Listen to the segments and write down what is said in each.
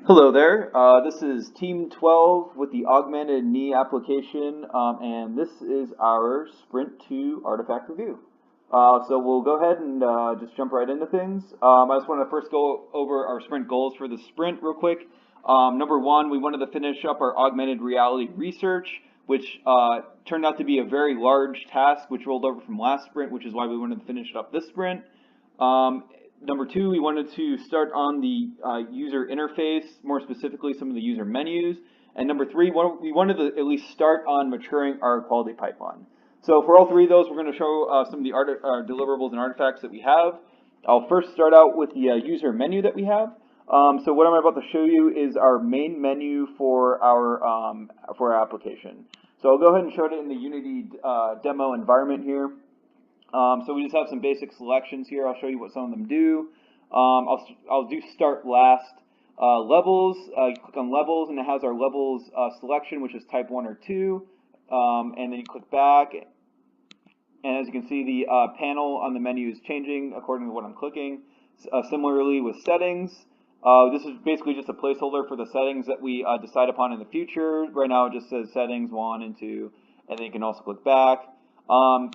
Hello there. This is Team 12 with the Augmented Knee application, and this is our Sprint 2 artifact review. So we'll go ahead and just jump right into things. I just want to first go over our sprint goals for the sprint real quick. Number one, we wanted to finish up our augmented reality research, which turned out to be a very large task, which rolled over from last sprint, which is why we wanted to finish it up this sprint. Number two, we wanted to start on the user interface, more specifically some of the user menus. And number three, we wanted to at least start on maturing our quality pipeline. So for all three of those, we're going to show some of the deliverables and artifacts that we have. I'll first start out with the user menu that we have. So what I'm about to show you is our main menu for our application. So I'll go ahead and show it in the Unity demo environment here. So we just have some basic selections here. I'll show you what some of them do. I'll do start last. Levels, you click on levels and it has our levels selection, which is type 1 or 2. And then you click back. And as you can see, the panel on the menu is changing according to what I'm clicking. Similarly with settings, this is basically just a placeholder for the settings that we decide upon in the future. Right now it just says settings 1 and 2. And then you can also click back.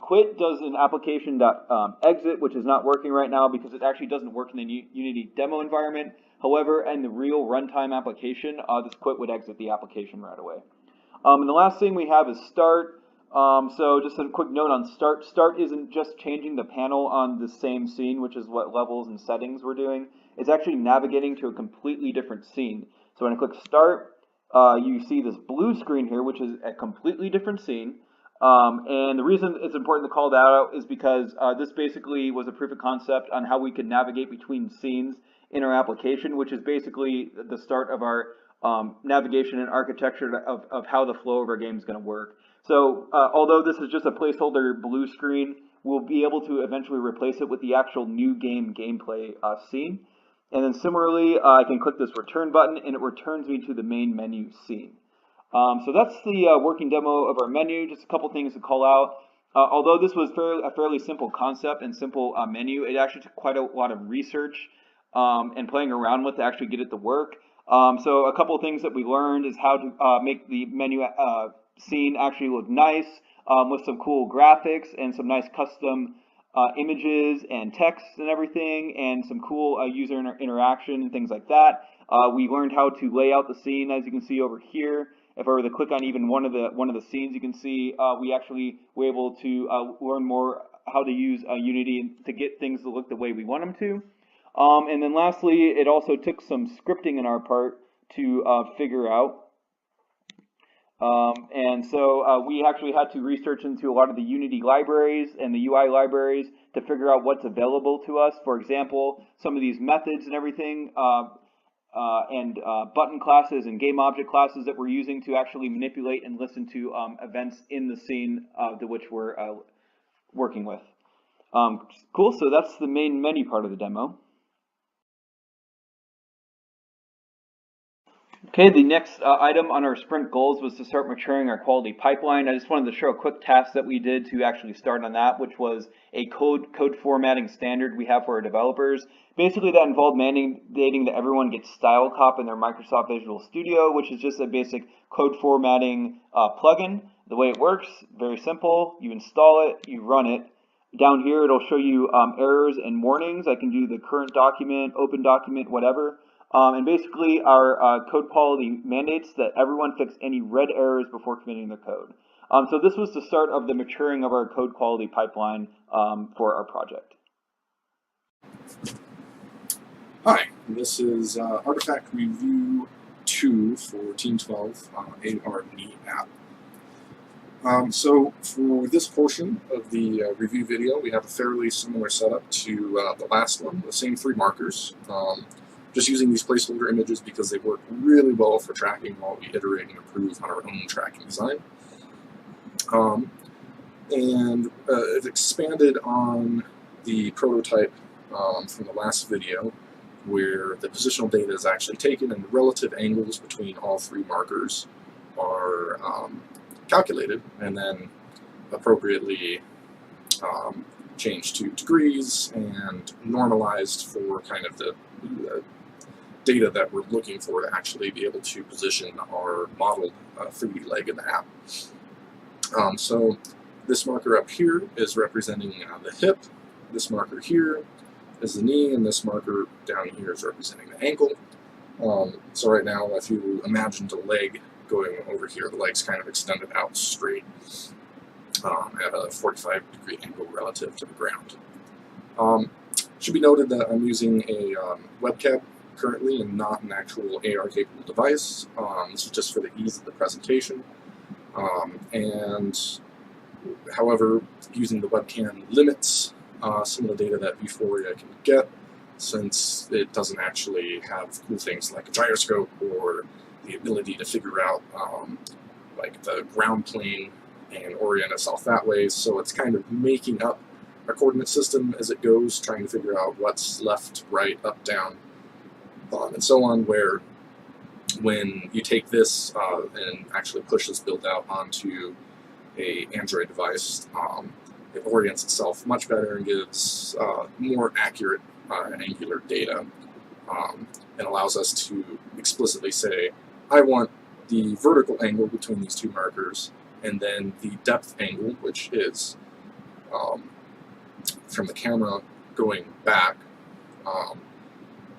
Quit does an application.exit, which is not working right now because it actually doesn't work in the Unity demo environment. However, in the real runtime application, this quit would exit the application right away. And the last thing we have is start. So just a quick note on start. Start isn't just changing the panel on the same scene, which is what levels and settings we're doing. It's actually navigating to a completely different scene. So when I click start, you see this blue screen here, which is a completely different scene. And the reason it's important to call that out is because this basically was a proof of concept on how we could navigate between scenes in our application, which is basically the start of our navigation and architecture of how the flow of our game is going to work. So although this is just a placeholder blue screen, we'll be able to eventually replace it with the actual new game gameplay scene. And then similarly, I can click this return button and it returns me to the main menu scene. So that's the working demo of our menu. Just a couple things to call out. Although this was a fairly simple concept and simple menu, it actually took quite a lot of research and playing around with to actually get it to work. So a couple of things that we learned is how to make the menu scene actually look nice with some cool graphics and some nice custom images and text and everything, and some cool user interaction and things like that. We learned how to lay out the scene, as you can see over here. If I were to click on even one of the scenes, you can see we actually were able to learn more how to use Unity to get things to look the way we want them to. And then lastly, it also took some scripting on our part to figure out. And so we actually had to research into a lot of the Unity libraries and the UI libraries to figure out what's available to us. For example, some of these methods and everything and button classes and game object classes that we're using to actually manipulate and listen to events in the scene to which we're working with. Cool, so that's the main menu part of the demo. Okay, the next item on our sprint goals was to start maturing our quality pipeline. I just wanted to show a quick task that we did to actually start on that, which was a code formatting standard we have for our developers. Basically, that involved mandating that everyone gets Style Cop in their Microsoft Visual Studio, which is just a basic code formatting plugin. The way it works, very simple. You install it, you run it. Down here, it'll show you errors and warnings. I can do the current document, open document, whatever. And basically, our code quality mandates that everyone fix any red errors before committing their code. So this was the start of the maturing of our code quality pipeline for our project. Hi, this is Artifact Review 2 for Team 12 AR Knee app. So for this portion of the review video, we have a fairly similar setup to the last one, the same 3 markers. Just using these placeholder images because they work really well for tracking while we iterate and improve on our own tracking design. I've expanded on the prototype from the last video, where the positional data is actually taken and the relative angles between all 3 markers are calculated and then appropriately changed to degrees and normalized for kind of the data that we're looking for to actually be able to position our modeled 3D leg in the app. So this marker up here is representing the hip, this marker here is the knee, and this marker down here is representing the ankle. So right now, if you imagined a leg going over here, the leg's kind of extended out straight at a 45-degree angle relative to the ground. Should be noted that I'm using a webcam currently and not an actual AR-capable device. This is just for the ease of the presentation. And however, using the webcam limits some of the data that Vuforia can get, since it doesn't actually have cool things like a gyroscope or the ability to figure out like the ground plane and orient itself that way. So it's kind of making up a coordinate system as it goes, trying to figure out what's left, right, up, down, and so on, where when you take this and actually push this build out onto a Android device, it orients itself much better and gives more accurate angular data, and allows us to explicitly say, I want the vertical angle between these two markers, and then the depth angle, which is from the camera going back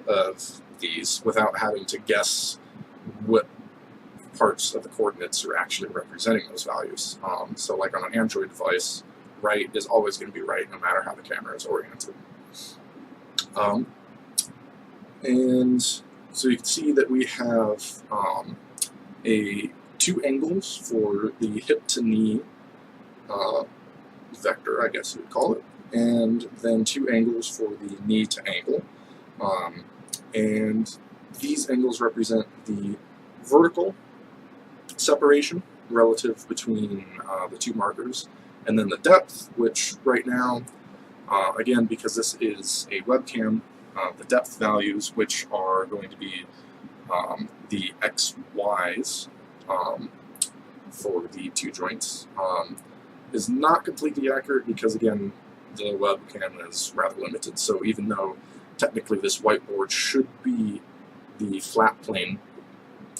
of these, without having to guess what parts of the coordinates are actually representing those values. So like on an Android device, right is always going to be right no matter how the camera is oriented. And so you can see that we have two angles for the hip to knee vector, I guess you would call it, and then two angles for the knee to ankle. And these angles represent the vertical separation relative between the two markers, and then the depth, which right now, again, because this is a webcam, the depth values, which are going to be the XYs for the two joints, is not completely accurate because, again, the webcam is rather limited. So even though technically this whiteboard should be the flat plane,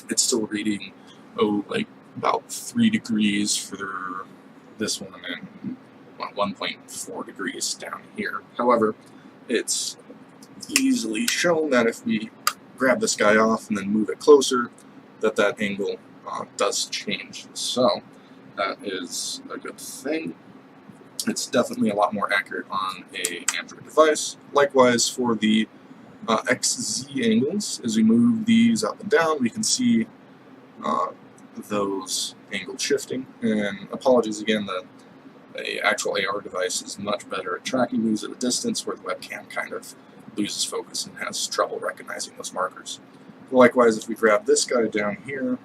it's still reading, like about 3 degrees for this one and 1.4 degrees down here. However, it's easily shown that if we grab this guy off and then move it closer, that angle does change. So that is a good thing. It's definitely a lot more accurate on an Android device. Likewise for the XZ angles, as we move these up and down, we can see those angles shifting. And apologies again, the actual AR device is much better at tracking these at a distance, where the webcam kind of loses focus and has trouble recognizing those markers. Likewise, if we grab this guy down here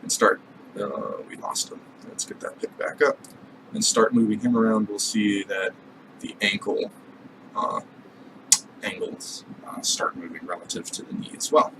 and start, we lost him. Let's get that pick back up and start moving him around, we'll see that the ankle angles start moving relative to the knee as well.